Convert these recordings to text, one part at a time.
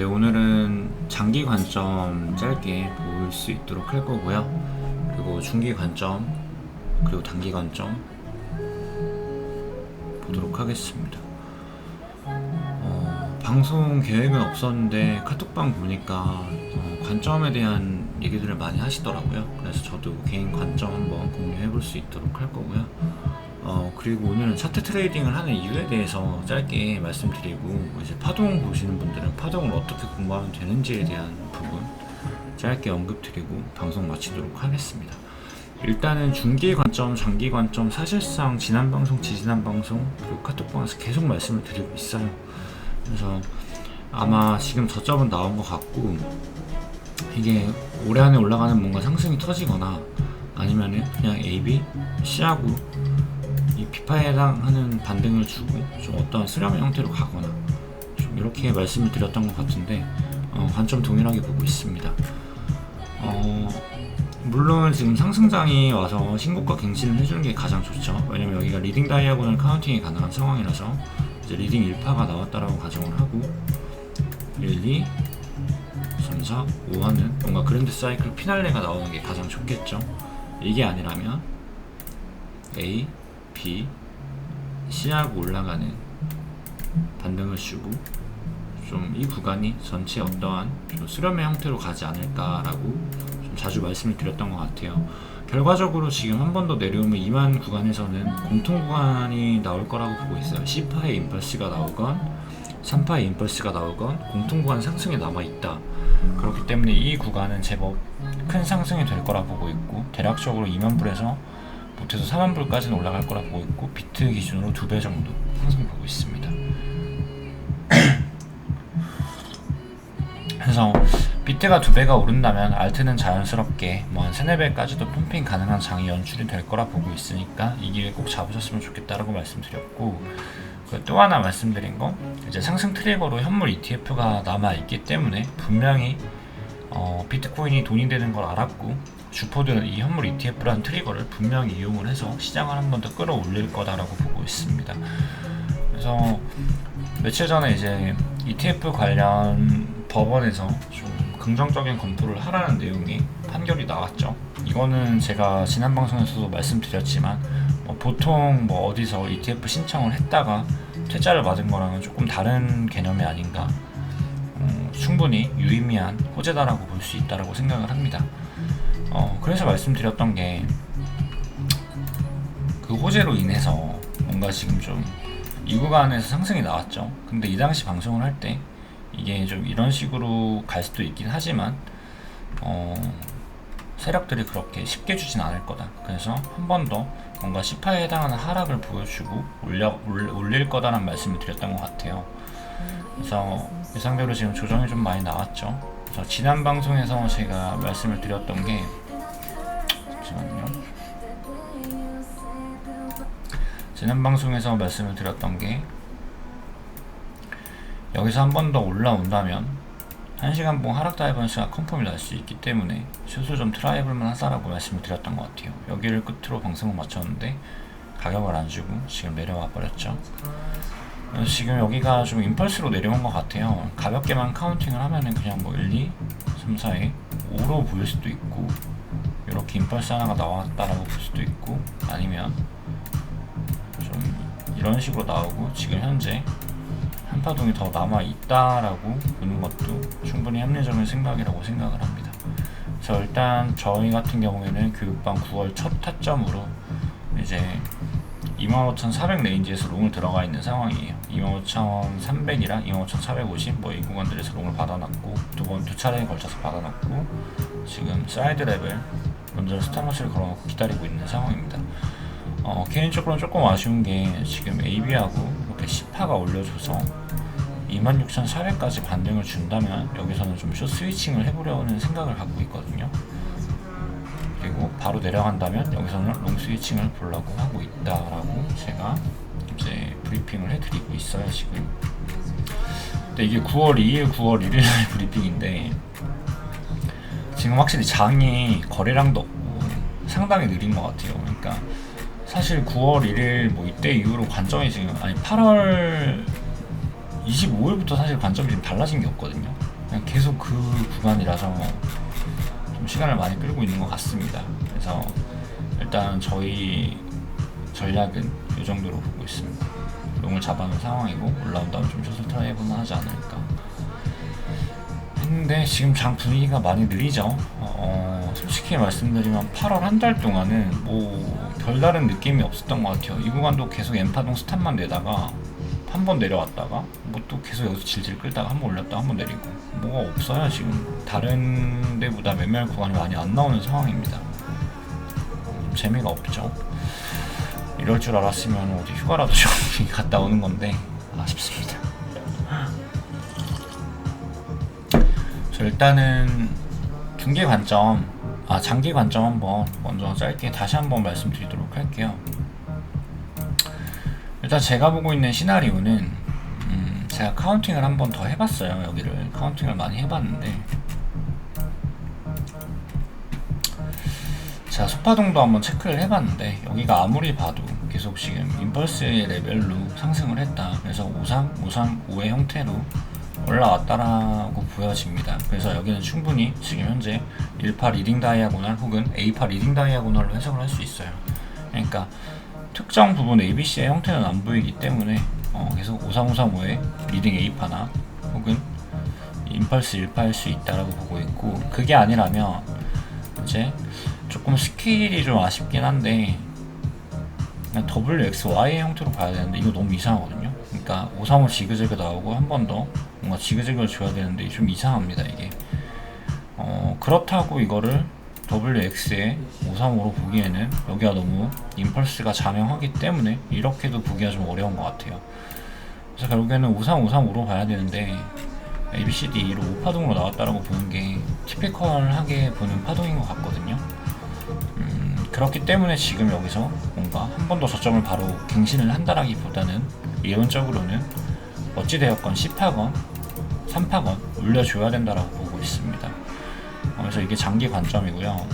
네, 오늘은 장기 관점 짧게 볼 수 있도록 할 거고요. 그리고 중기 관점, 그리고 단기 관점 보도록 하겠습니다. 방송 계획은 없었는데 카톡방 보니까 관점에 대한 얘기들을 많이 하시더라고요. 그래서 저도 개인 관점 한번 공유해 볼 수 있도록 할 거고요. 그리고 오늘은 차트 트레이딩을 하는 이유에 대해서 짧게 말씀드리고, 이제 파동 보시는 분들은 파동을 어떻게 공부하면 되는지에 대한 부분 짧게 언급드리고 방송 마치도록 하겠습니다. 일단은 중기 관점, 장기 관점 사실상 지난 방송, 지지난 방송, 그리고 카톡방에서 계속 말씀을 드리고 있어요. 그래서 아마 지금 저점은 나온 것 같고, 이게 올해 안에 올라가는 뭔가 상승이 터지거나 아니면은 그냥 AB, C하고 이 피파에 해당하는 반등을 주고 좀 어떤 수렴의 형태로 가거나 좀 이렇게 말씀을 드렸던 것 같은데, 관점 동일하게 보고 있습니다. 물론 지금 상승장이 와서 신고가 갱신을 해주는 게 가장 좋죠. 왜냐면 여기가 리딩 다이아고널 카운팅이 가능한 상황이라서 이제 리딩 1파가 나왔다라고 가정을 하고 1, 2, 3, 4, 5하는 뭔가 그랜드 사이클 피날레가 나오는 게 가장 좋겠죠. 이게 아니라면 A, B, C하고 올라가는 반등을 주고 좀 이 구간이 전체 어떠한 좀 수렴의 형태로 가지 않을까라고 좀 자주 말씀을 드렸던 것 같아요. 결과적으로 지금 한 번 더 내려오면 2만 구간에서는 공통 구간이 나올 거라고 보고 있어요. C파의 임펄스가 나오건 3파의 임펄스가 나오건 공통 구간 상승이 남아있다. 그렇기 때문에 이 구간은 제법 큰 상승이 될 거라 보고 있고, 대략적으로 2만 불에서 못해서 4만 불까지는 올라갈 거라 보고 있고, 비트 기준으로 2배 정도 상승 보고 있습니다. 그래서 비트가 2배가 오른다면 알트는 자연스럽게 뭐 한 3, 4배까지도 펌핑 가능한 장이 연출이 될 거라 보고 있으니까 이 기회 꼭 잡으셨으면 좋겠다라고 말씀드렸고, 또 하나 말씀드린 거, 이제 상승 트리거로 현물 ETF가 남아있기 때문에 분명히 비트코인이 돈이 되는 걸 알았고, 주포들은 이 현물 ETF라는 트리거를 분명히 이용을 해서 시장을 한 번 더 끌어올릴 거다라고 보고 있습니다. 그래서 며칠 전에 이제 ETF 관련 법원에서 좀 긍정적인 검토를 하라는 내용의 판결이 나왔죠. 이거는 제가 지난 방송에서도 말씀드렸지만 보통 어디서 ETF 신청을 했다가 퇴짜를 맞은 거랑은 조금 다른 개념이 아닌가, 충분히 유의미한 호재다라고 볼 수 있다라고 생각을 합니다. 그래서 말씀드렸던 게, 그 호재로 인해서 뭔가 지금 좀 이 구간에서 상승이 나왔죠. 근데 이 당시 방송을 할 때 이게 좀 이런 식으로 갈 수도 있긴 하지만 세력들이 그렇게 쉽게 주진 않을 거다. 그래서 한 번 더 뭔가 C파에 해당하는 하락을 보여주고 올릴 거다라는 말씀을 드렸던 것 같아요. 그래서 예상대로 지금 조정이 좀 많이 나왔죠. 그래서 지난 방송에서 제가 말씀을 드렸던 게, 잠시만요. 지난 방송에서 말씀을 드렸던 게, 여기서 한 번 더 올라온다면 1시간봉 하락 다이버런스가 컨펌이 날 수 있기 때문에 최소 좀 트라이블만 하자라고 말씀을 드렸던 것 같아요. 여기를 끝으로 방송을 마쳤는데 가격을 안 주고 지금 내려와 버렸죠. 지금 여기가 좀 임펄스로 내려온 것 같아요. 가볍게만 카운팅을 하면은 그냥 1, 2, 3, 4에 5로 보일 수도 있고, 이렇게 임펄스 하나가 나왔다라고 볼 수도 있고, 아니면 좀 이런 식으로 나오고 지금 현재 한파동이 더 남아있다라고 보는 것도 충분히 합리적인 생각이라고 생각을 합니다. 그래서 일단 저희 같은 경우에는 교육방 9월 첫 타점으로 이제 25,400 레인지에서 롱을 들어가 있는 상황이에요. 25,300이랑 25,450 이 구간들에서 롱을 받아놨고, 두 차례에 걸쳐서 받아놨고, 지금 사이드 레벨 먼저 스탑로스를 걸어놓고 기다리고 있는 상황입니다. 개인적으로는 조금 아쉬운 게, 지금 AB하고 이렇게 C파가 올려줘서 26,400까지 반등을 준다면 여기서는 좀 숏 스위칭을 해보려는 생각을 갖고 있거든요. 그리고 바로 내려간다면 여기서는 롱 스위칭을 보려고 하고 있다라고 제가 이제 브리핑을 해드리고 있어요, 지금. 근데 이게 9월 2일, 9월 1일 브리핑인데, 지금 확실히 장이 거래량도 없고 상당히 느린 것 같아요. 그러니까 사실 9월 1일 이때 이후로 관점이 지금, 8월 25일부터 사실 관점이 좀 달라진 게 없거든요. 계속 그 구간이라서 좀 시간을 많이 끌고 있는 것 같습니다. 그래서 일단 저희 전략은 이 정도로 보고 있습니다. 롱을 잡아놓은 상황이고 올라온다면 좀 숏을 트라이해볼만 하지 않을까 했는데 지금 장 분위기가 많이 느리죠. 솔직히 말씀드리면 8월 한 달 동안은 뭐 별다른 느낌이 없었던 것 같아요. 이 구간도 계속 엠파동 스탑만 내다가 한 번 내려왔다가 뭐 또 계속 여기서 질질 끌다가 한 번 올렸다가 한 번 내리고 뭐가 없어요. 지금 다른 데보다 매매할 구간이 많이 안 나오는 상황입니다. 재미가 없죠. 이럴 줄 알았으면 어디 휴가라도 좀 갔다 오는 건데 아쉽습니다. 저 일단은 중기 관점, 장기 관점 한번 먼저 짧게 다시 한번 말씀드리도록 할게요. 일단 제가 보고 있는 시나리오는 제가 카운팅을 한 번 더 해봤어요. 여기를 카운팅을 많이 해봤는데 제가 소파동도 한번 체크를 해봤는데 여기가 아무리 봐도 계속 지금 임펄스의 레벨로 상승을 했다. 그래서 53, 53, 5의 형태로 올라왔다라고 보여집니다. 그래서 여기는 충분히 지금 현재 18 리딩 다이아고널 혹은 A8 리딩 다이아고널로 해석을 할 수 있어요. 그러니까 특정 부분 ABC의 형태는 안 보이기 때문에 계속 535의 리딩 A파나 혹은 임펄스 1파일 수 있다라고 보고 있고, 그게 아니라면 이제 조금 스케일이 좀 아쉽긴 한데 그냥 WXY의 형태로 봐야 되는데 이거 너무 이상하거든요. 그러니까 535 지그재그 나오고 한 번 더 뭔가 지그재그를 줘야 되는데 좀 이상합니다 이게. 그렇다고 이거를 WX의 535로 보기에는 여기가 너무 임펄스가 자명하기 때문에 이렇게도 보기가 좀 어려운 것 같아요. 그래서 결국에는 53535로 봐야 되는데 ABCD로 5파동으로 나왔다라고 보는 게 티피컬하게 보는 파동인 것 같거든요. 그렇기 때문에 지금 여기서 뭔가 한 번 더 저점을 바로 갱신을 한다라기보다는 이론적으로는 어찌되었건 10파건, 3파건 올려줘야 된다라고 보고 있습니다. 그래서 이게 장기 관점이고요.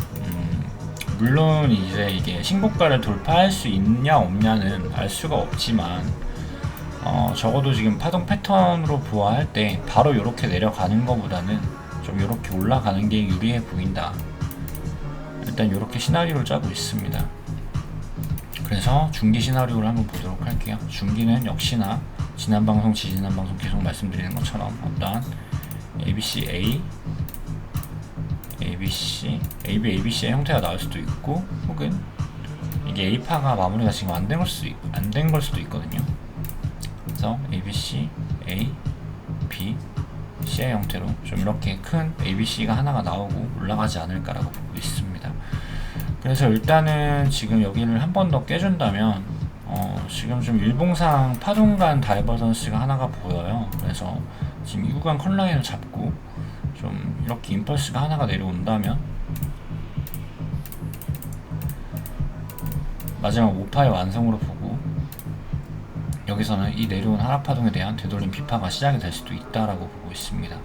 물론 이제 이게 신고가를 돌파할 수 있냐 없냐는 알 수가 없지만 적어도 지금 파동 패턴으로 보아할 때 바로 이렇게 내려가는 것보다는 좀 이렇게 올라가는 게 유리해 보인다. 일단 이렇게 시나리오를 짜고 있습니다. 그래서 중기 시나리오를 한번 보도록 할게요. 중기는 역시나 지난 방송, 지지난 방송 계속 말씀드리는 것처럼 어떤 ABC의 형태가 나올 수도 있고 혹은 이게 A파가 마무리가 지금 안 된 걸 수도 있거든요. 그래서 ABC, A, B, C의 형태로 좀 이렇게 큰 ABC가 하나가 나오고 올라가지 않을까라고 보고 있습니다. 그래서 일단은 지금 여기를 한 번 더 깨준다면 지금 좀 일봉상 파동간 다이버전스가 하나가 보여요. 그래서 지금 이 구간 컬라인을 잡고 좀 이렇게 임펄스가 하나가 내려온다면 마지막 5파의 완성으로 보고 여기서는 이 내려온 하락파동에 대한 되돌림 비파가 시작이 될 수도 있다라고 보고 있습니다.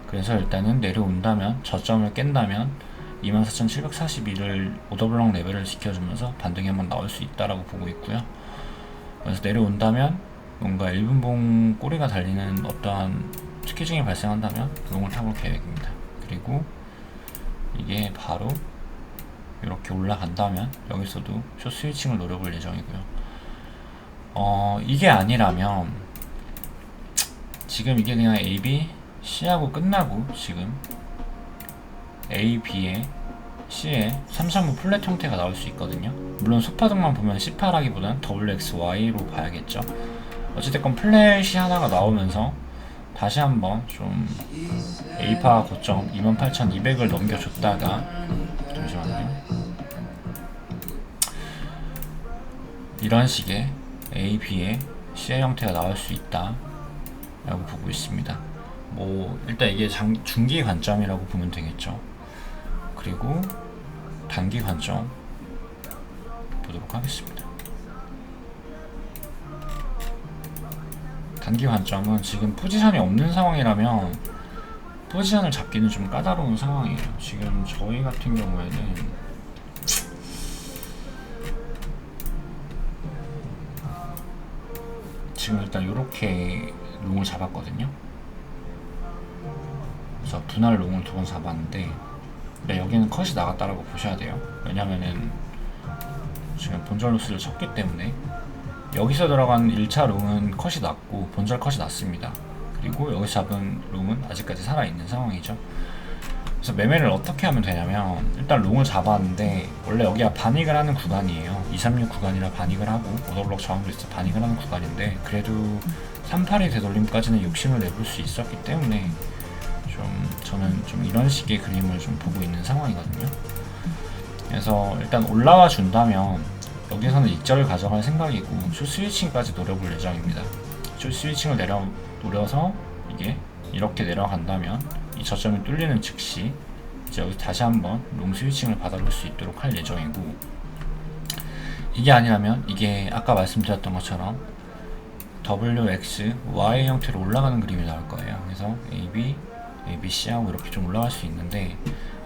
그래서 일단은 내려온다면 저점을 깬다면 24,742를 오더블럭 레벨을 지켜주면서 반등이 한번 나올 수 있다라고 보고 있고요. 그래서 내려온다면 뭔가 1분봉 꼬리가 달리는 어떠한 스케징이 발생한다면 롱을 타볼 계획입니다. 그리고 이게 바로 이렇게 올라간다면 여기서도 숏 스위칭을 노려볼 예정이고요. 이게 아니라면 지금 이게 그냥 A, B, C하고 끝나고 지금 A, B에 C에 335 플랫 형태가 나올 수 있거든요. 물론 소파등만 보면 C8라기보다는 WXY로 봐야겠죠. 어찌됐건 플랫이 하나가 나오면서 다시 한번 좀 A파 고점 28,200을 넘겨줬다가 잠시만요. 이런 식의 A, B의 C의 형태가 나올 수 있다 라고 보고 있습니다. 뭐 일단 이게 중기 관점이라고 보면 되겠죠. 그리고 단기 관점 보도록 하겠습니다. 단기 관점은 지금 포지션이 없는 상황이라면 포지션을 잡기는 좀 까다로운 상황이에요. 지금 저희 같은 경우에는 지금 일단 이렇게 롱을 잡았거든요. 그래서 분할 롱을 두 번 잡았는데 네, 여기는 컷이 나갔다라고 보셔야 돼요. 왜냐면은 지금 본절 로스를 쳤기 때문에 여기서 들어간 1차 롱은 컷이 났고 본절 컷이 났습니다. 그리고 여기서 잡은 롱은 아직까지 살아있는 상황이죠. 그래서 매매를 어떻게 하면 되냐면 일단 롱을 잡았는데 원래 여기가 반익을 하는 구간이에요. 236 구간이라 반익을 하고 오더블록 저항도 있어 반익을 하는 구간인데 그래도 38이 되돌림까지는 욕심을 내볼 수 있었기 때문에 저는 좀 이런 식의 그림을 좀 보고 있는 상황이거든요. 그래서 일단 올라와 준다면 여기서는 익절을 가져갈 생각이고 숏 스위칭까지 노려볼 예정입니다. 숏 스위칭을 노려서 이게 이렇게 내려간다면 이 저점이 뚫리는 즉시 이제 여기 다시 한번 롱 스위칭을 받아볼 수 있도록 할 예정이고, 이게 아니라면 이게 아까 말씀드렸던 것처럼 WX, Y 형태로 올라가는 그림이 나올 거예요. 그래서 AB, ABC 하고 이렇게 좀 올라갈 수 있는데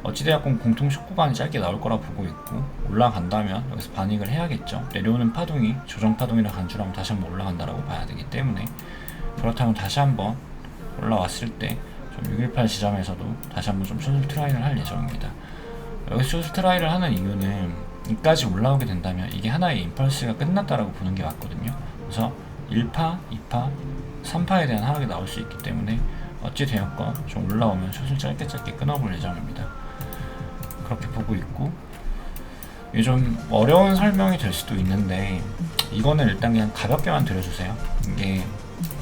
어찌되었건 공통 숏 구간이 짧게 나올 거라 보고 있고, 올라간다면 여기서 반익을 해야겠죠. 내려오는 파동이 조정 파동이라 간주라면 다시 한번 올라간다라고 봐야 되기 때문에, 그렇다면 다시 한번 올라왔을 때 좀 618 지점에서도 다시 한번 좀 숏 트라이를 할 예정입니다. 여기서 숏 트라이를 하는 이유는 이까지 올라오게 된다면 이게 하나의 임펄스가 끝났다라고 보는 게 맞거든요. 그래서 1파, 2파, 3파에 대한 하락이 나올 수 있기 때문에 어찌 되었건 좀 올라오면 숏을 짧게 끊어볼 예정입니다. 그렇게 보고 있고, 이게 좀 어려운 설명이 될 수도 있는데 이거는 일단 그냥 가볍게만 들어주세요.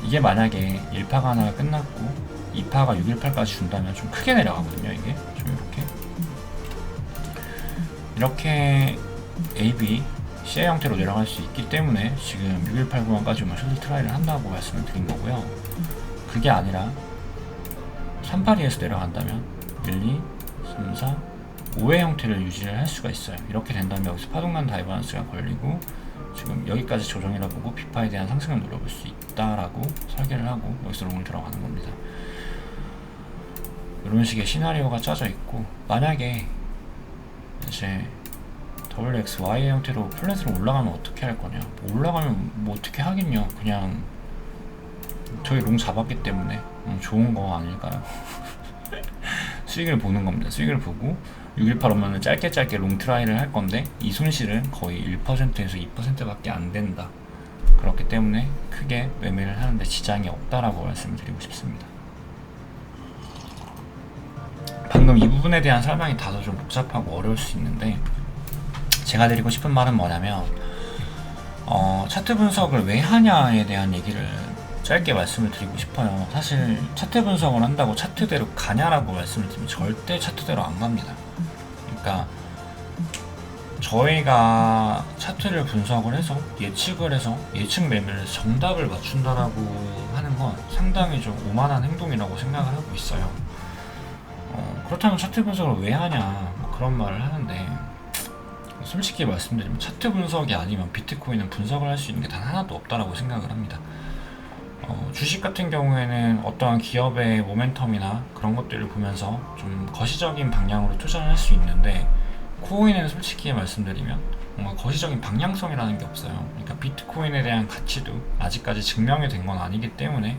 이게 만약에 1파가 하나가 끝났고 2파가 618까지 준다면 좀 크게 내려가거든요. 이게 좀 이렇게 AB, CA 형태로 내려갈 수 있기 때문에 지금 618 구간까지 오면 숏 트라이를 한다고 말씀을 드린 거고요. 그게 아니라 382에서 내려간다면 1, 2, 3, 4, 5의 형태를 유지를 할 수가 있어요. 이렇게 된다면 여기서 파동간 다이버런스가 걸리고 지금 여기까지 조정이라 보고 피파에 대한 상승을 노려볼 수 있다라고 설계를 하고 여기서 롱을 들어가는 겁니다. 이런 식의 시나리오가 짜져 있고, 만약에 이제 WX, Y 형태로 플랫으로 올라가면 어떻게 할 거냐, 올라가면 뭐 어떻게 하겠냐, 그냥 저희 롱 잡았기 때문에 좋은 거 아닐까요? 수익을 보는 겁니다. 수익을 보고 618 오면은 짧게 롱 트라이를 할 건데 이 손실은 거의 1%에서 2%밖에 안 된다. 그렇기 때문에 크게 매매를 하는데 지장이 없다라고 말씀을 드리고 싶습니다. 방금 이 부분에 대한 설명이 다소 좀 복잡하고 어려울 수 있는데, 제가 드리고 싶은 말은 뭐냐면 차트 분석을 왜 하냐에 대한 얘기를 짧게 말씀을 드리고 싶어요. 사실 차트 분석을 한다고 차트대로 가냐라고 말씀을 드리면 절대 차트대로 안 갑니다. 그러니까 저희가 차트를 분석을 해서 예측을 해서 예측 매매를 정답을 맞춘다라고 하는 건 상당히 좀 오만한 행동이라고 생각을 하고 있어요. 그렇다면 차트 분석을 왜 하냐, 뭐 그런 말을 하는데, 솔직히 말씀드리면 차트 분석이 아니면 비트코인은 분석을 할 수 있는 게 단 하나도 없다라고 생각을 합니다. 주식 같은 경우에는 어떠한 기업의 모멘텀이나 그런 것들을 보면서 좀 거시적인 방향으로 투자를 할 수 있는데, 코인은 솔직히 말씀드리면 뭔가 거시적인 방향성이라는 게 없어요. 그러니까 비트코인에 대한 가치도 아직까지 증명이 된 건 아니기 때문에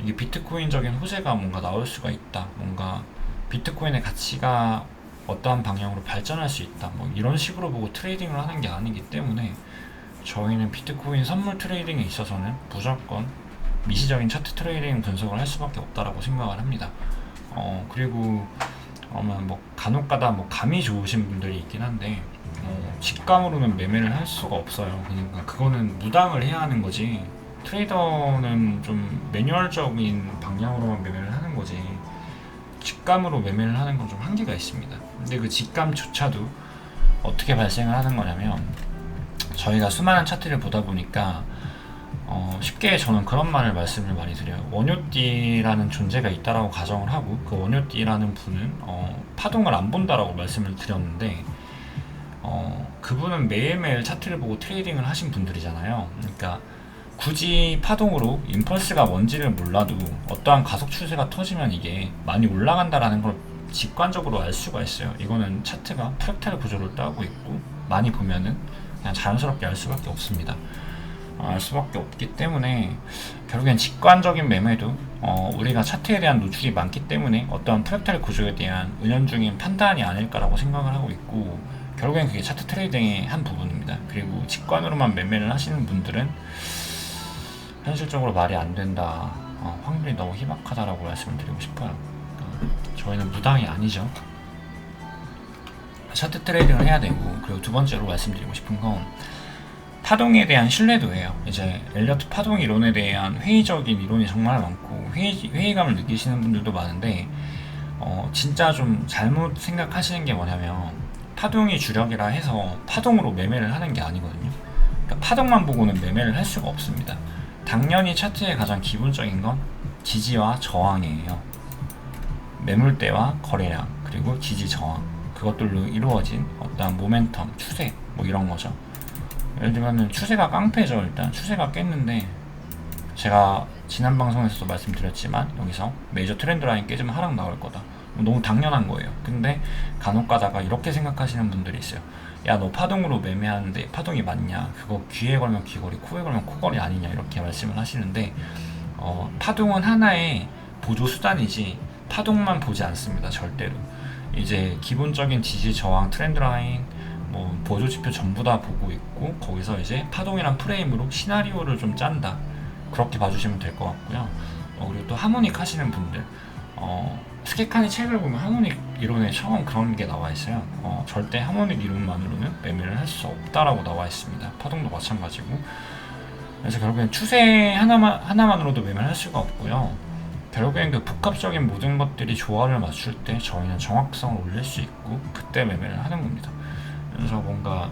이게 비트코인적인 호재가 뭔가 나올 수가 있다, 뭔가 비트코인의 가치가 어떠한 방향으로 발전할 수 있다, 뭐 이런 식으로 보고 트레이딩을 하는 게 아니기 때문에 저희는 비트코인 선물 트레이딩에 있어서는 무조건 미시적인 차트 트레이딩 분석을 할 수밖에 없다라고 생각을 합니다. 그리고 아마 뭐 간혹가다 뭐 감이 좋으신 분들이 있긴 한데 직감으로는 매매를 할 수가 없어요. 그러니까 그거는 무당을 해야 하는 거지, 트레이더는 좀 매뉴얼적인 방향으로만 매매를 하는 거지 직감으로 매매를 하는 건 좀 한계가 있습니다. 근데 그 직감조차도 어떻게 발생을 하는 거냐면, 저희가 수많은 차트를 보다 보니까 쉽게 저는 그런 말씀을 많이 드려요. 원효띠라는 존재가 있다라고 가정을 하고, 그 원효띠라는 분은 파동을 안 본다라고 말씀을 드렸는데, 그분은 매일매일 차트를 보고 트레이딩을 하신 분들이잖아요. 그러니까 굳이 파동으로 임펄스가 뭔지를 몰라도 어떠한 가속 추세가 터지면 이게 많이 올라간다라는 걸 직관적으로 알 수가 있어요. 이거는 차트가 프랙탈 구조를 따고 있고 많이 보면은 그냥 자연스럽게 알 수밖에 없습니다. 알 수밖에 없기 때문에 결국엔 직관적인 매매도 우리가 차트에 대한 노출이 많기 때문에 어떠한 프랙탈 구조에 대한 은연중인 판단이 아닐까라고 생각을 하고 있고, 결국엔 그게 차트 트레이딩의 한 부분입니다. 그리고 직관으로만 매매를 하시는 분들은 현실적으로 말이 안 된다, 확률이 너무 희박하다라고 말씀을 드리고 싶어요. 저희는 무당이 아니죠. 차트 트레이딩을 해야 되고, 그리고 두 번째로 말씀드리고 싶은 건 파동에 대한 신뢰도예요. 이제 엘리어트 파동 이론에 대한 회의적인 이론이 정말 많고 회의감을 느끼시는 분들도 많은데, 진짜 좀 잘못 생각하시는 게 뭐냐면 파동이 주력이라 해서 파동으로 매매를 하는 게 아니거든요. 그러니까 파동만 보고는 매매를 할 수가 없습니다. 당연히 차트의 가장 기본적인 건 지지와 저항이에요. 매물대와 거래량, 그리고 지지 저항, 그것들로 이루어진 어떤 모멘텀, 추세, 뭐 이런 거죠. 예를 들면 추세가 깡패죠. 일단 추세가 깼는데, 제가 지난 방송에서도 말씀드렸지만 여기서 메이저 트렌드 라인 깨지면 하락 나올 거다, 너무 당연한 거예요. 근데 간혹 가다가 이렇게 생각하시는 분들이 있어요. 야, 너 파동으로 매매하는데 파동이 맞냐, 그거 귀에 걸면 귀걸이, 코에 걸면 코걸이 아니냐, 이렇게 말씀을 하시는데, 파동은 하나의 보조 수단이지 파동만 보지 않습니다. 절대로. 이제 기본적인 지지 저항 트렌드 라인, 뭐 보조 지표 전부 다 보고 있고, 거기서 이제 파동이란 프레임으로 시나리오를 좀 짠다, 그렇게 봐주시면 될 것 같고요. 그리고 또 하모닉 하시는 분들, 스케카니 책을 보면 하모닉 이론에 처음 그런 게 나와 있어요. 절대 하모닉 이론만으로는 매매를 할 수 없다라고 나와 있습니다. 파동도 마찬가지고. 그래서 결국엔 추세 하나만으로도 매매를 할 수가 없고요. 결국엔 그 복합적인 모든 것들이 조화를 맞출 때 저희는 정확성을 올릴 수 있고, 그때 매매를 하는 겁니다. 그래서 뭔가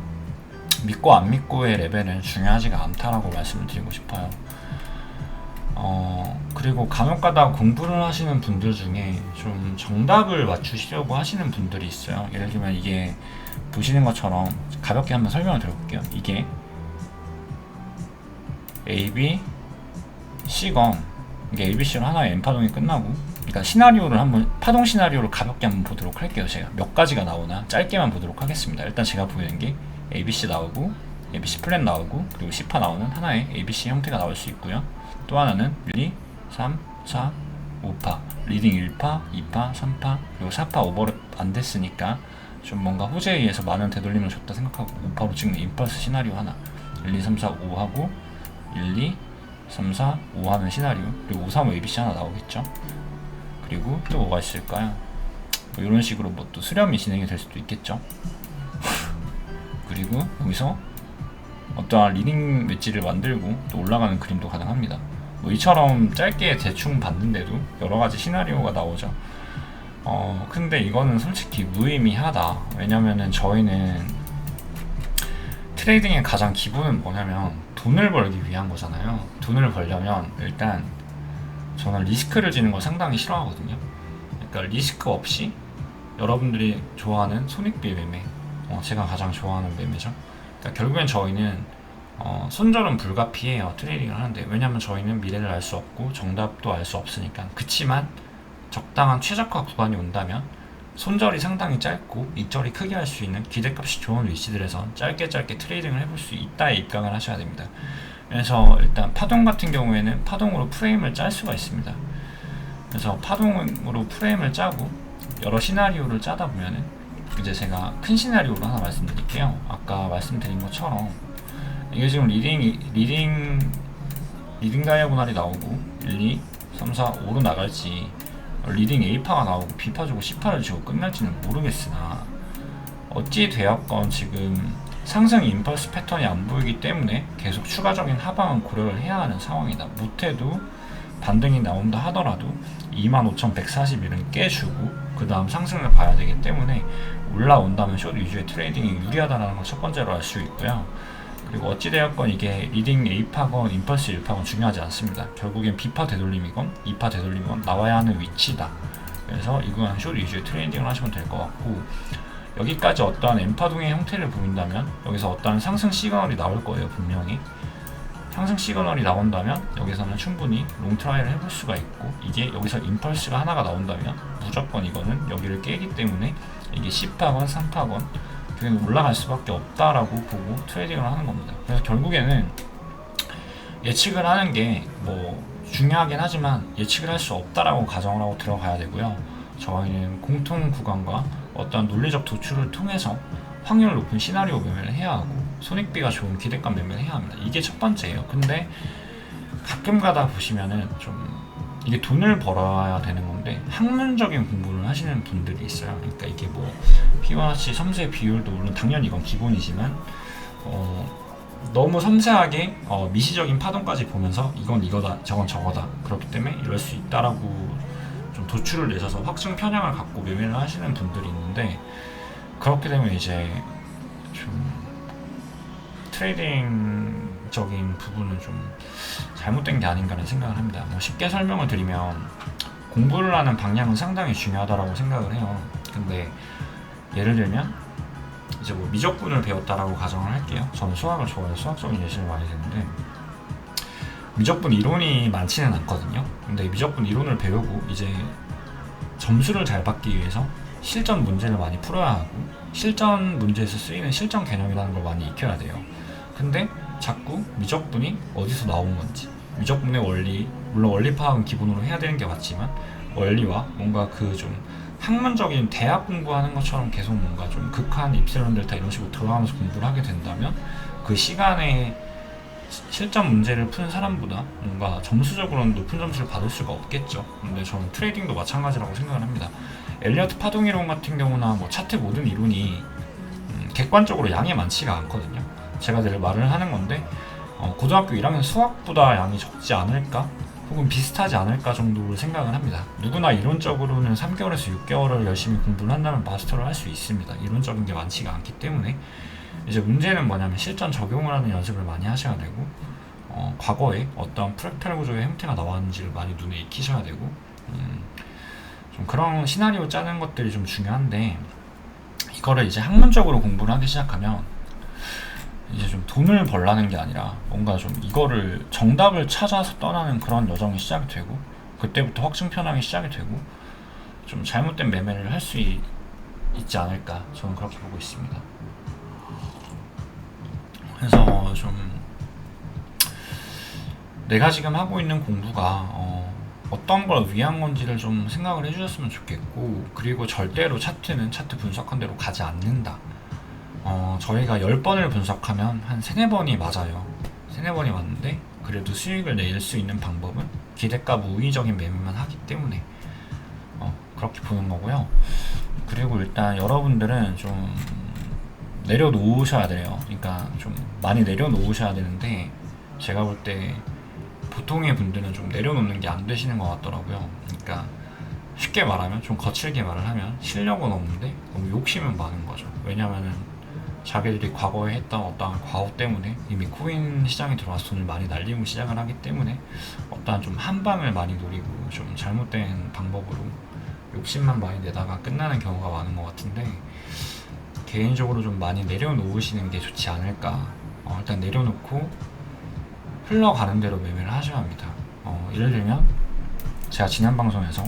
믿고 안 믿고의 레벨은 중요하지가 않다라고 말씀을 드리고 싶어요. 그리고 간혹가다 공부를 하시는 분들 중에 좀 정답을 맞추시려고 하시는 분들이 있어요. 예를 들면 이게 보시는 것처럼 가볍게 한번 설명을 드려볼게요. 이게 A, B, C건, 이게 A, B, C로 하나의 N파동이 끝나고, 그러니까 시나리오를 한번, 파동 시나리오를 가볍게 한번 보도록 할게요. 제가 몇 가지가 나오나 짧게만 보도록 하겠습니다. 일단 제가 보이는 게 A, B, C 나오고, A, B, C 플랫 나오고, 그리고 C파 나오는 하나의 A, B, C 형태가 나올 수 있고요. 또 하나는 1, 2, 3, 4, 5파, 리딩 1파, 2파, 3파, 그리고 4파 오버랩 안 됐으니까 좀 뭔가 호재에 의해서 많은 되돌림을 줬다 생각하고 5파로 찍는 임펄스 시나리오 하나, 1, 2, 3, 4, 5 하고 1, 2, 3, 4, 5 하는 시나리오, 그리고 5, 3, 5 ABC 하나 나오겠죠. 그리고 또 뭐가 있을까요? 뭐 이런 식으로 뭐 또 수렴이 진행이 될 수도 있겠죠. 그리고 여기서 어떠한 리딩 웨지를 만들고 또 올라가는 그림도 가능합니다. 뭐 이처럼 짧게 대충 봤는데도 여러가지 시나리오가 나오죠. 근데 이거는 솔직히 무의미하다. 왜냐면은 저희는 트레이딩의 가장 기본은 뭐냐면 돈을 벌기 위한 거잖아요. 돈을 벌려면 일단 저는 리스크를 지는 걸 상당히 싫어하거든요. 그러니까 리스크 없이 여러분들이 좋아하는 손익비 매매, 제가 가장 좋아하는 매매죠. 그러니까 결국엔 저희는 손절은 불가피해요. 트레이딩을 하는데. 왜냐면 저희는 미래를 알 수 없고 정답도 알 수 없으니까. 그치만 적당한 최적화 구간이 온다면 손절이 상당히 짧고 익절이 크게 할 수 있는 기대값이 좋은 위치들에서 짧게 트레이딩을 해볼 수 있다에 입각을 하셔야 됩니다. 그래서 일단 파동 같은 경우에는 파동으로 프레임을 짤 수가 있습니다. 그래서 파동으로 프레임을 짜고 여러 시나리오를 짜다 보면은, 이제 제가 큰 시나리오로 하나 말씀드릴게요. 아까 말씀드린 것처럼 이게 지금 리딩 다이아고날이 나오고 1, 2, 3, 4, 5로 나갈지, 리딩 A파가 나오고 B파 주고 C파를 주고 끝날지는 모르겠으나, 어찌 되었건 지금 상승 임펄스 패턴이 안 보이기 때문에 계속 추가적인 하방은 고려를 해야 하는 상황이다. 못해도 반등이 나온다 하더라도 25,141은 깨주고 그 다음 상승을 봐야 되기 때문에 올라온다면 숏 위주의 트레이딩이 유리하다는 걸 첫 번째로 알 수 있고요. 그리고 어찌되었건 이게 리딩 A파건 임펄스 1파건 중요하지 않습니다. 결국엔 B파 되돌림이건 2파 되돌림이건 나와야 하는 위치다. 그래서 이 구간 숏 위주의 트레이딩을 하시면 될 것 같고, 여기까지 어떠한 N파동의 형태를 보인다면 여기서 어떠한 상승 시그널이 나올 거예요. 분명히 상승 시그널이 나온다면 여기서는 충분히 롱 트라이를 해볼 수가 있고, 이게 여기서 임펄스가 하나가 나온다면 무조건 이거는 여기를 깨기 때문에 이게 C파건 3파건 올라갈 수밖에 없다라고 보고 트레이딩을 하는 겁니다. 그래서 결국에는 예측을 하는 게 뭐 중요하긴 하지만 예측을 할 수 없다라고 가정을 하고 들어가야 되고요. 저희는 공통 구간과 어떤 논리적 도출을 통해서 확률 높은 시나리오 매매를 해야 하고 손익비가 좋은 기대감 매매를 해야 합니다. 이게 첫 번째예요. 근데 가끔 가다 보시면은 좀 이게 돈을 벌어야 되는 건데 학문적인 공부를 하시는 분들이 있어요. 그러니까 이게 뭐 피보나치 섬세 비율도 물론 당연히 이건 기본이지만 너무 섬세하게 미시적인 파동까지 보면서 이건 이거다 저건 저거다 그렇기 때문에 이럴 수 있다라고 좀 도출을 내셔서 확증 편향을 갖고 매매를 하시는 분들이 있는데 그렇게 되면 이제 좀 트레이딩적인 부분은 좀 잘못된 게 아닌가라는 생각을 합니다. 뭐 쉽게 설명을 드리면 공부를 하는 방향은 상당히 중요하다고 생각을 해요. 근데 예를 들면 이제 뭐 미적분을 배웠다라고 가정을 할게요. 저는 수학을 좋아해서 수학적인 예시를 많이 듣는데 미적분 이론이 많지는 않거든요. 근데 미적분 이론을 배우고 이제 점수를 잘 받기 위해서 실전 문제를 많이 풀어야 하고 실전 문제에서 쓰이는 실전 개념이라는 걸 많이 익혀야 돼요. 근데 자꾸 미적분이 어디서 나온 건지 미적분의 원리, 물론 원리 파악은 기본으로 해야 되는 게 맞지만 원리와 뭔가 그 좀 학문적인 대학 공부하는 것처럼 계속 뭔가 좀 극한 입실론 델타 이런 식으로 들어가면서 공부를 하게 된다면 그 시간에 실전 문제를 푸는 사람보다 뭔가 점수적으로는 높은 점수를 받을 수가 없겠죠. 근데 저는 트레이딩도 마찬가지라고 생각을 합니다. 엘리어트 파동 이론 같은 경우나 뭐 차트 모든 이론이 객관적으로 양이 많지가 않거든요. 제가 늘 말을 하는 건데 고등학교 1학년 수학보다 양이 적지 않을까? 혹은 비슷하지 않을까 정도로 생각을 합니다. 누구나 이론적으로는 3개월에서 6개월을 열심히 공부를 한다면 마스터를 할 수 있습니다. 이론적인 게 많지가 않기 때문에 이제 문제는 뭐냐면 실전 적용을 하는 연습을 많이 하셔야 되고 과거에 어떤 프랙탈 구조의 형태가 나왔는지를 많이 눈에 익히셔야 되고 좀 그런 시나리오 짜는 것들이 좀 중요한데 이거를 이제 학문적으로 공부를 하기 시작하면 이제 좀 돈을 벌라는 게 아니라 뭔가 좀 이거를 정답을 찾아서 떠나는 그런 여정이 시작이 되고 그때부터 확증 편향이 시작이 되고 좀 잘못된 매매를 할 수 있지 않을까 저는 그렇게 보고 있습니다. 그래서 좀 내가 지금 하고 있는 공부가 어떤 걸 위한 건지를 좀 생각을 해주셨으면 좋겠고 그리고 절대로 차트는 차트 분석한 대로 가지 않는다. 저희가 10번을 분석하면 한 3, 4번이 맞아요. 3, 4번이 맞는데 그래도 수익을 낼 수 있는 방법은 기대값 우위적인 매매만 하기 때문에 그렇게 보는 거고요. 그리고 일단 여러분들은 좀 내려놓으셔야 돼요. 그러니까 좀 많이 내려놓으셔야 되는데 제가 볼 때 보통의 분들은 좀 내려놓는 게 안 되시는 것 같더라고요. 그러니까 쉽게 말하면 좀 거칠게 말을 하면 실력은 없는데 너무 욕심은 많은 거죠. 왜냐면은 자기들이 과거에 했던 어떠한 과오 때문에 이미 코인 시장에 들어와서 돈을 많이 날리고 시작을 하기 때문에 어떠한 좀 한방을 많이 노리고 좀 잘못된 방법으로 욕심만 많이 내다가 끝나는 경우가 많은 것 같은데 개인적으로 좀 많이 내려놓으시는 게 좋지 않을까. 일단 내려놓고 흘러가는 대로 매매를 하셔야 합니다. 예를 들면 제가 지난 방송에서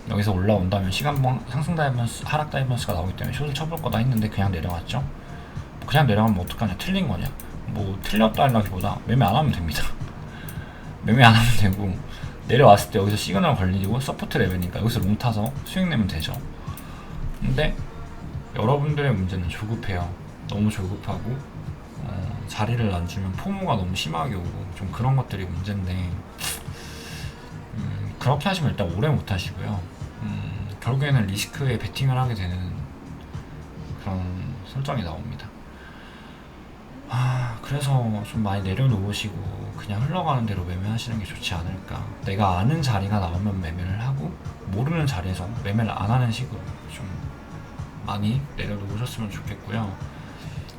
여기서 올라온다면 시간봉 상승 다이버스 하락 다이버스가 나오기 때문에 숏을 쳐볼 거다 했는데 그냥 내려갔죠. 그냥 내려가면 어떡하냐, 틀린 거냐, 뭐 틀렸다 하기보다 매매 안 하면 됩니다. 매매 안 하면 되고 내려왔을 때 여기서 시그널 걸리고 서포트 레벨이니까 여기서 롱 타서 수익 내면 되죠. 근데 여러분들의 문제는 조급해요. 너무 조급하고 자리를 안 주면 포모가 너무 심하게 오고 좀 그런 것들이 문제인데 그렇게 하시면 일단 오래 못 하시고요. 결국에는 리스크에 베팅을 하게 되는 그런 설정이 나옵니다. 그래서 좀 많이 내려놓으시고 그냥 흘러가는 대로 매매하시는 게 좋지 않을까. 내가 아는 자리가 나오면 매매를 하고 모르는 자리에서 매매를 안 하는 식으로 좀 많이 내려놓으셨으면 좋겠고요.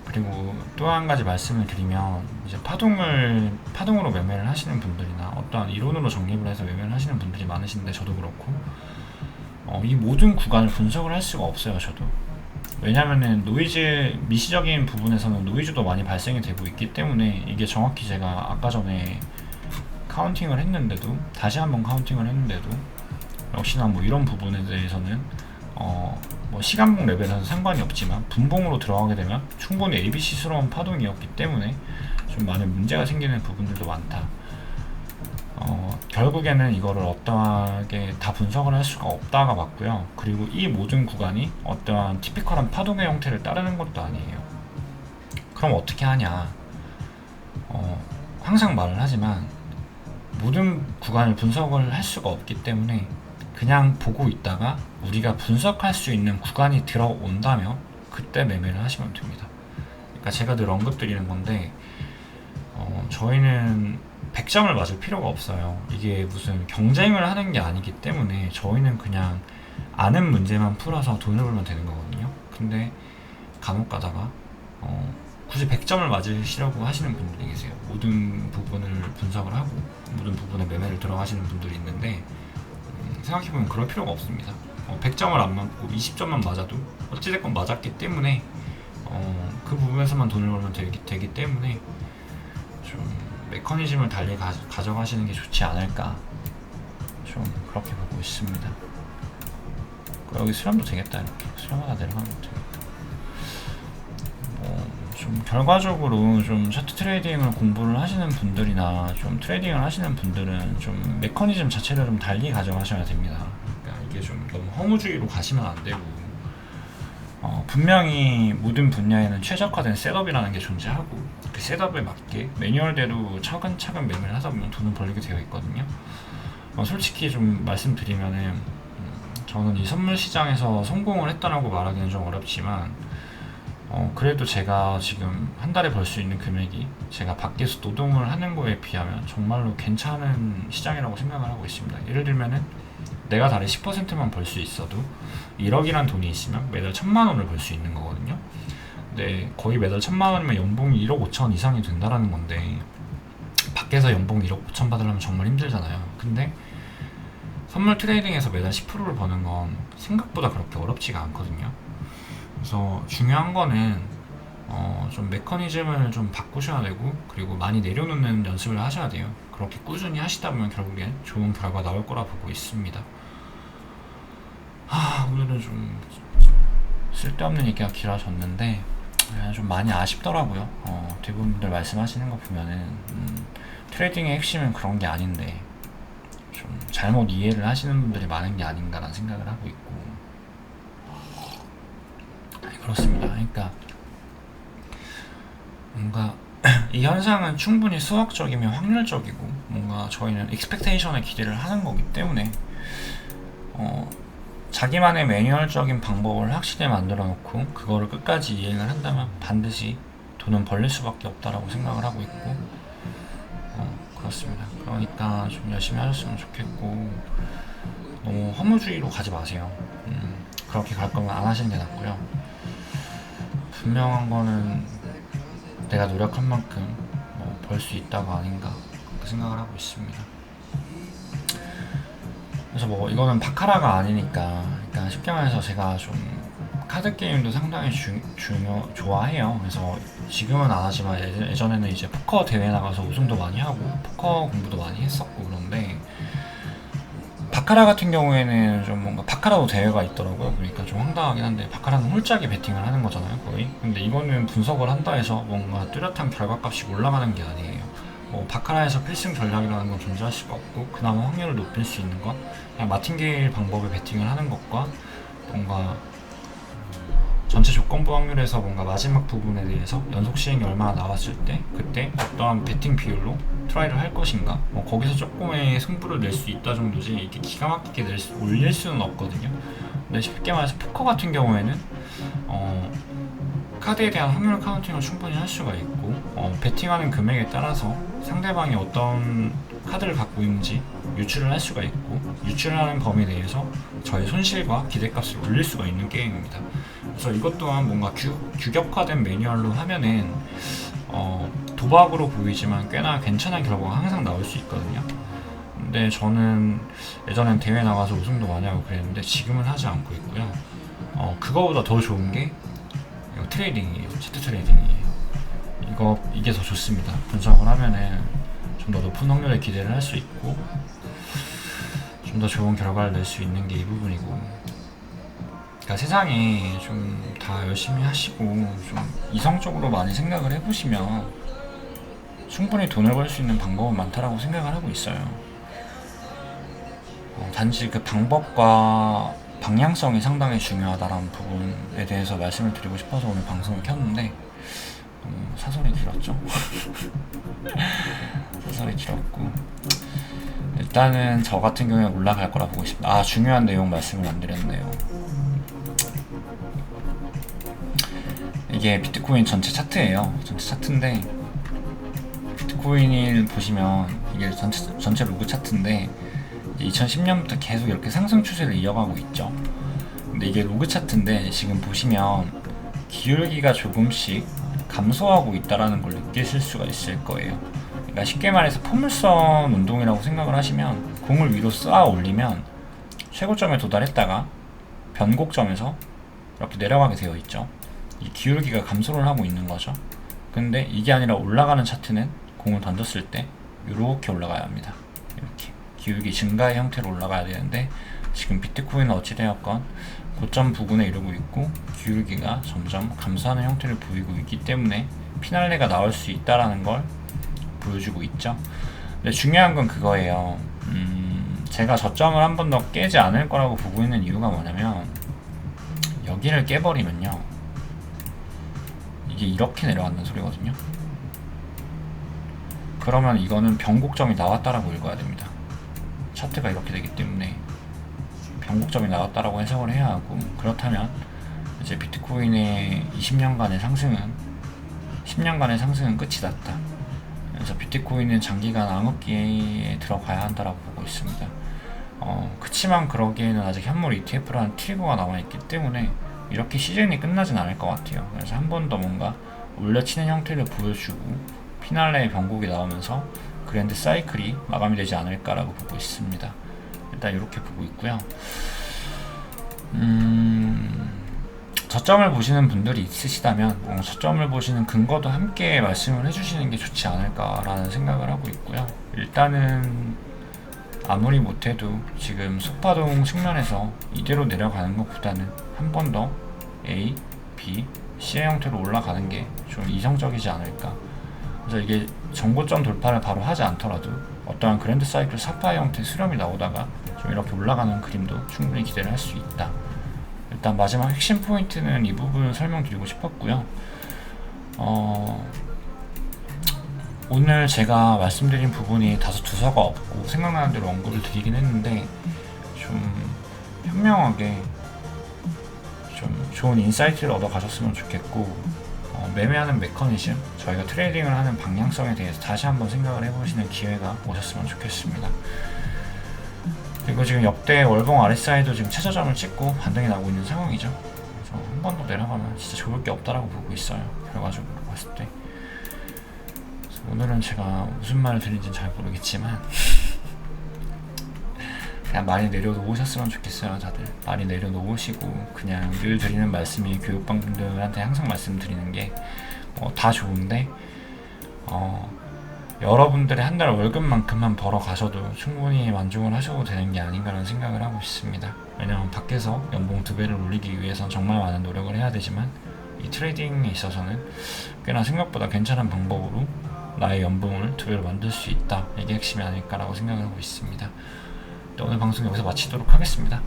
그리고 또 한 가지 말씀을 드리면 이제 파동으로 매매를 하시는 분들이나 어떠한 이론으로 정립을 해서 매매를 하시는 분들이 많으신데 저도 그렇고 이 모든 구간을 분석을 할 수가 없어요. 저도 왜냐면은 노이즈 미시적인 부분에서는 노이즈도 많이 발생이 되고 있기 때문에 이게 정확히 제가 아까 전에 카운팅을 했는데도 다시 한번 카운팅을 했는데도 역시나 뭐 이런 부분에 대해서는 뭐 시간봉 레벨에서는 상관이 없지만 분봉으로 들어가게 되면 충분히 ABC스러운 파동이었기 때문에 좀 많은 문제가 생기는 부분들도 많다. 결국에는 이거를 어떠하게 다 분석을 할 수가 없다가 맞고요. 그리고 이 모든 구간이 어떠한 티피컬한 파동의 형태를 따르는 것도 아니에요. 그럼 어떻게 하냐? 항상 말을 하지만 모든 구간을 분석을 할 수가 없기 때문에 그냥 보고 있다가 우리가 분석할 수 있는 구간이 들어온다면 그때 매매를 하시면 됩니다. 그러니까 제가 늘 언급드리는 건데 저희는 100점을 맞을 필요가 없어요. 이게 무슨 경쟁을 하는 게 아니기 때문에 저희는 그냥 아는 문제만 풀어서 돈을 벌면 되는 거거든요. 근데 간혹 가다가 굳이 100점을 맞으시려고 하시는 분들이 계세요. 모든 부분을 분석을 하고 모든 부분에 매매를 들어가시는 분들이 있는데 생각해보면 그럴 필요가 없습니다. 100점을 안 맞고 20점만 맞아도 어찌됐건 맞았기 때문에 그 부분에서만 돈을 벌면 되기 때문에 좀 메커니즘을 달리 가져가시는 게 좋지 않을까, 좀 그렇게 보고 있습니다. 여기 수렴도 되겠다. 이렇게 수렴하다 내려가면 되겠다. 좀 결과적으로 좀 차트 트레이딩을 공부를 하시는 분들이나 좀 트레이딩을 하시는 분들은 좀 메커니즘 자체를 좀 달리 가져가셔야 됩니다. 그러니까 이게 좀 너무 허무주의로 가시면 안 되고, 분명히 모든 분야에는 최적화된 셋업이라는 게 존재하고 그 셋업에 맞게 매뉴얼대로 차근차근 매매를 하다 보면 돈을 벌리게 되어 있거든요. 솔직히 좀 말씀드리면은 저는 이 선물 시장에서 성공을 했다라고 말하기는 좀 어렵지만 그래도 제가 지금 한 달에 벌 수 있는 금액이 제가 밖에서 노동을 하는 거에 비하면 정말로 괜찮은 시장이라고 생각을 하고 있습니다. 예를 들면은 내가 달에 10%만 벌 수 있어도 1억이란 돈이 있으면 매달 1,000만 원을 벌 수 있는 거거든요. 근데 거의 매달 1,000만 원이면 연봉이 1억 5천 이상이 된다라는 건데 밖에서 연봉 1억 5천 받으려면 정말 힘들잖아요. 근데 선물 트레이딩에서 매달 10%를 버는 건 생각보다 그렇게 어렵지가 않거든요. 그래서 중요한 거는 좀 메커니즘을 좀 바꾸셔야 되고, 그리고 많이 내려놓는 연습을 하셔야 돼요. 그렇게 꾸준히 하시다 보면 결국엔 좋은 결과 나올 거라 보고 있습니다. 오늘은 좀 쓸데없는 얘기가 길어졌는데 좀 많이 아쉽더라고요. 대부분들 말씀하시는 거 보면은 트레이딩의 핵심은 그런 게 아닌데 좀 잘못 이해를 하시는 분들이 많은 게 아닌가라는 생각을 하고 있고, 그렇습니다. 그러니까 뭔가 이 현상은 충분히 수학적이며 확률적이고 뭔가 저희는 익스펙테이션에 기대를 하는 거기 때문에 자기만의 매뉴얼적인 방법을 확실히 만들어 놓고 그거를 끝까지 이행을 한다면 반드시 돈은 벌릴 수밖에 없다라고 생각을 하고 있고, 그렇습니다. 그러니까 좀 열심히 하셨으면 좋겠고 너무 허무주의로 가지 마세요. 그렇게 갈 거면 안 하시는 게 낫고요. 분명한 거는 내가 노력한 만큼 벌 수 있다가 아닌가 그렇게 생각을 하고 있습니다. 그래서 이거는 바카라가 아니니까, 그러니까 쉽게 말해서 제가 좀 카드 게임도 상당히 좋아해요. 그래서 지금은 안 하지만 예전에는 이제 포커 대회 나가서 우승도 많이 하고 포커 공부도 많이 했었고, 그런데 바카라 같은 경우에는 좀 뭔가 바카라도 대회가 있더라고요. 그러니까 좀 황당하긴 한데 바카라는 홀짝이 베팅을 하는 거잖아요, 거의. 근데 이거는 분석을 한다 해서 뭔가 뚜렷한 결과값이 올라가는 게 아니에요. 바카라에서 필승 전략이라는 건 존재할 수가 없고, 그나마 확률을 높일 수 있는 건 그냥 마틴게일 방법의 베팅을 하는 것과 뭔가 전체 조건부 확률에서 뭔가 마지막 부분에 대해서 연속 시행이 얼마나 나왔을 때 그때 어떠한 베팅 비율로 트라이를 할 것인가, 거기서 조금의 승부를 낼 수 있다 정도지 이렇게 기가 막히게 올릴 수는 없거든요. 근데 쉽게 말해서 포커 같은 경우에는 카드에 대한 확률 카운팅을 충분히 할 수가 있고, 베팅하는 금액에 따라서 상대방이 어떤 카드를 갖고 있는지 유출을 할 수가 있고, 유출하는 범위 내에서 저의 손실과 기대값을 올릴 수가 있는 게임입니다. 그래서 이것 또한 뭔가 규격화된 매뉴얼로 하면은 도박으로 보이지만 꽤나 괜찮은 결과가 항상 나올 수 있거든요. 근데 저는 예전엔 대회 나가서 우승도 많이 하고 그랬는데 지금은 하지 않고 있고요. 그거보다 더 좋은 게 트레이딩이에요. 차트 트레이딩이에요. 이게 더 좋습니다. 분석을 하면은 좀 더 높은 확률의 기대를 할 수 있고 좀 더 좋은 결과를 낼 수 있는 게 이 부분이고, 그러니까 세상에 좀 다 열심히 하시고 좀 이성적으로 많이 생각을 해보시면 충분히 돈을 벌 수 있는 방법은 많다라고 생각을 하고 있어요. 단지 그 방법과 방향성이 상당히 중요하다라는 부분에 대해서 말씀을 드리고 싶어서 오늘 방송을 켰는데 사설이 길었죠. 사설이 길었고 일단은 저 같은 경우에 올라갈 거라 보고 있습니다. 중요한 내용 말씀을 안 드렸네요. 이게 비트코인 전체 차트예요. 전체 차트인데 비트코인을 보시면 이게 전체 로그 차트인데 2010년부터 계속 이렇게 상승 추세를 이어가고 있죠. 근데 이게 로그 차트인데 지금 보시면 기울기가 조금씩 감소하고 있다라는 걸 느끼실 수가 있을 거예요. 그러니까 쉽게 말해서 포물선 운동이라고 생각을 하시면 공을 위로 쏘아 올리면 최고점에 도달했다가 변곡점에서 이렇게 내려가게 되어 있죠. 이 기울기가 감소를 하고 있는 거죠. 근데 이게 아니라 올라가는 차트는 공을 던졌을 때 이렇게 올라가야 합니다. 이렇게 기울기 증가의 형태로 올라가야 되는데 지금 비트코인은 어찌되었건 고점 부근에 이르고 있고 기울기가 점점 감소하는 형태를 보이고 있기 때문에 피날레가 나올 수 있다라는 걸 보여주고 있죠. 근데 중요한 건 그거예요. 제가 저점을 한 번 더 깨지 않을 거라고 보고 있는 이유가 뭐냐면 여기를 깨버리면요 이게 이렇게 내려간다는 소리거든요. 그러면 이거는 변곡점이 나왔다라고 읽어야 됩니다. 차트가 이렇게 되기 때문에 변곡점이 나왔다라고 해석을 해야 하고, 그렇다면 이제 비트코인의 20년간의 상승은 10년간의 상승은 끝이 났다. 그래서 비트코인은 장기간 암흑기에 들어가야 한다라고 보고 있습니다. 그치만 그러기에는 아직 현물 ETF라는 트리거가 남아있기 때문에 이렇게 시즌이 끝나진 않을 것 같아요. 그래서 한 번 더 뭔가 올려치는 형태를 보여주고 피날레의 변곡이 나오면서 그랜드 사이클이 마감이 되지 않을까라고 보고 있습니다. 일단 이렇게 보고 있고요. 저점을 보시는 분들이 있으시다면 저점을 보시는 근거도 함께 말씀을 해주시는 게 좋지 않을까라는 생각을 하고 있고요. 일단은 아무리 못해도 지금 속파동 측면에서 이대로 내려가는 것보다는 한 번 더 A, B, C의 형태로 올라가는 게 좀 이성적이지 않을까. 그래서 이게 정고점 돌파를 바로 하지 않더라도 어떠한 그랜드 사이클 사파이 형태의 수렴이 나오다가 좀 이렇게 올라가는 그림도 충분히 기대를 할 수 있다. 일단 마지막 핵심 포인트는 이 부분 설명드리고 싶었고요. 오늘 제가 말씀드린 부분이 다소 두서가 없고 생각나는 대로 언급을 드리긴 했는데 좀 현명하게 좀 좋은 인사이트를 얻어 가셨으면 좋겠고, 매매하는 메커니즘, 저희가 트레이딩을 하는 방향성에 대해서 다시 한번 생각을 해보시는 기회가 오셨으면 좋겠습니다. 그리고 지금 역대 월봉 RSI도 지금 최저점을 찍고 반등이 나오고 있는 상황이죠. 그래서 한 번 더 내려가면 진짜 좋을 게 없다라고 보고 있어요. 결과적으로 봤을 때. 그래서 오늘은 제가 무슨 말을 드린지는 잘 모르겠지만 그냥 많이 내려놓으셨으면 좋겠어요. 다들 많이 내려놓으시고 그냥 늘 드리는 말씀이 교육방분들한테 항상 말씀드리는 게 다 좋은데 여러분들의 한 달 월급만큼만 벌어 가셔도 충분히 만족을 하셔도 되는 게 아닌가라는 생각을 하고 있습니다. 왜냐면 밖에서 연봉 2배를 올리기 위해선 정말 많은 노력을 해야 되지만 이 트레이딩에 있어서는 꽤나 생각보다 괜찮은 방법으로 나의 연봉을 2배로 만들 수 있다. 이게 핵심이 아닐까라고 생각을 하고 있습니다. 오늘 방송 여기서 마치도록 하겠습니다.